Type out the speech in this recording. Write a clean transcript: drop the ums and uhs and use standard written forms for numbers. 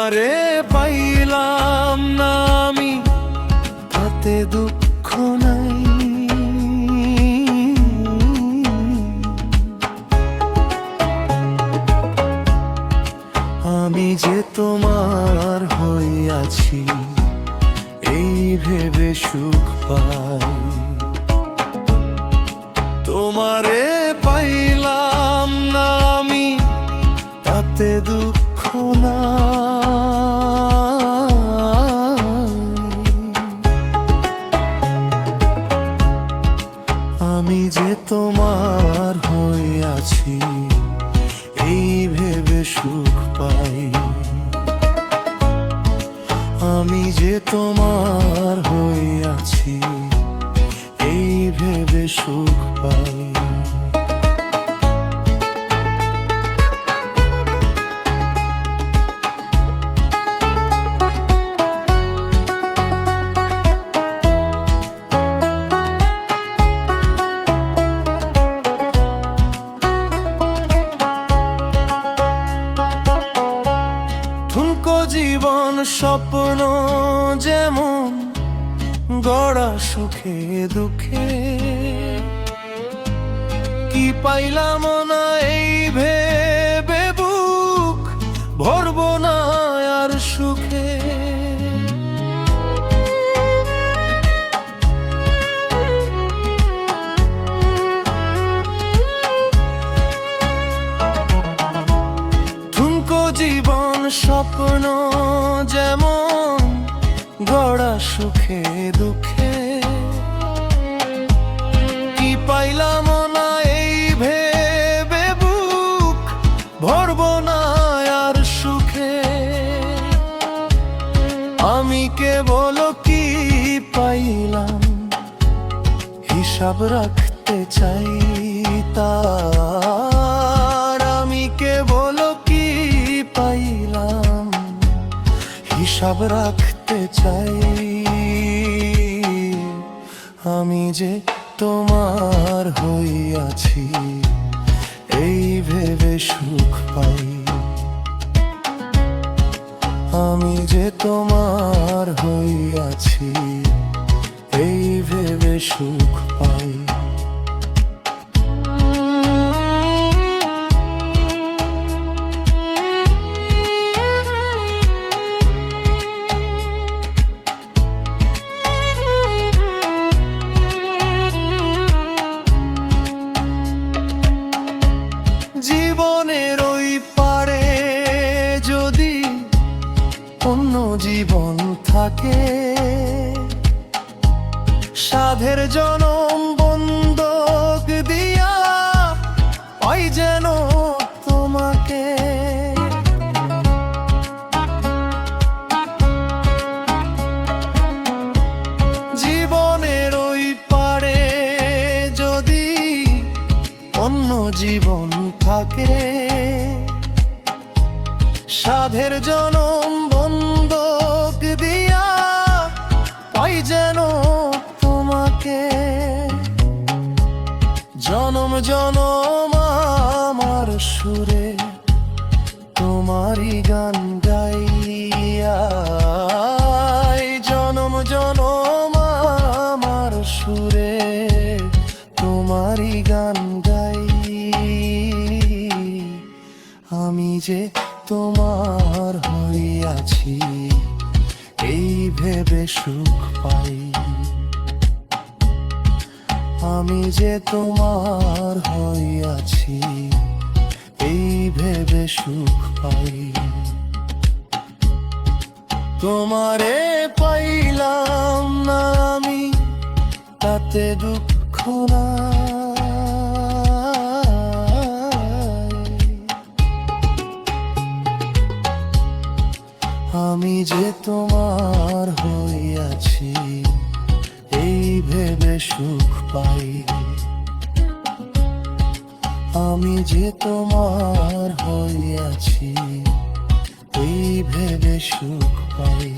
তোমারে পাইলাম না আমি, তাতে দুঃখ নাই। আমি যে তোমার হইয়াছি, এই ভেবে সুখ পাই। তোমারে পাইলাম না আমি, তাতে দুঃখ নাই। আমি যে তোমার হইয়াছি, এই ভেবে সুখ পাই। আমি যে তোমার হইয়াছি, এই ভেবে সুখ পাই। জীবন স্বপ্ন যেমন গড়া সুখে দুঃখে, কি পাইলাম না এই ভেবে বুক ভরব না আর সুখে। জীবন স্বপ্ন যেমন গড়া সুখে দুঃখে, কি পাইলাম না এই ভেবে বুক ভরব না আর সুখে। আমি কেবল কি পাইলাম হিসাব রাখতে চাই তার। আমি কেবল পাইলাম হিসাব রাখতে চাই। আমি যে তোমার হইয়াছি, এই ভেবে সুখ পাই। আমি যে তোমার হইয়াছি, এই ভেবে সুখ পাই। জীবনের ওই পারে যদি অন্য জীবন থাকে, সাধের জনম বন্ধক দিয়া পাই যেন তোমাকে। জীবনের ওই পারে যদি অন্য জীবন থাকে, সাধের জনম বন্ধক দিয়া পাই যেন তোমাকে। জনম জনম আমার সুরে তোমারই গান গাইয়া, জনম জনম আমার সুরে তোমারই গান গাই। আমি যে তোমার হইয়াছি, এই ভেবে সুখ পাই। আমি যে তোমার হইয়াছি, এই ভেবে সুখ পাই। তোমারে পাইলাম না আমি, তাতে দুঃখ নাই। আমি যে তোমার হইয়াছি, এই ভেবে সুখ পাই। আমি যে তোমার হইয়াছি, এই ভেবে সুখ পাই।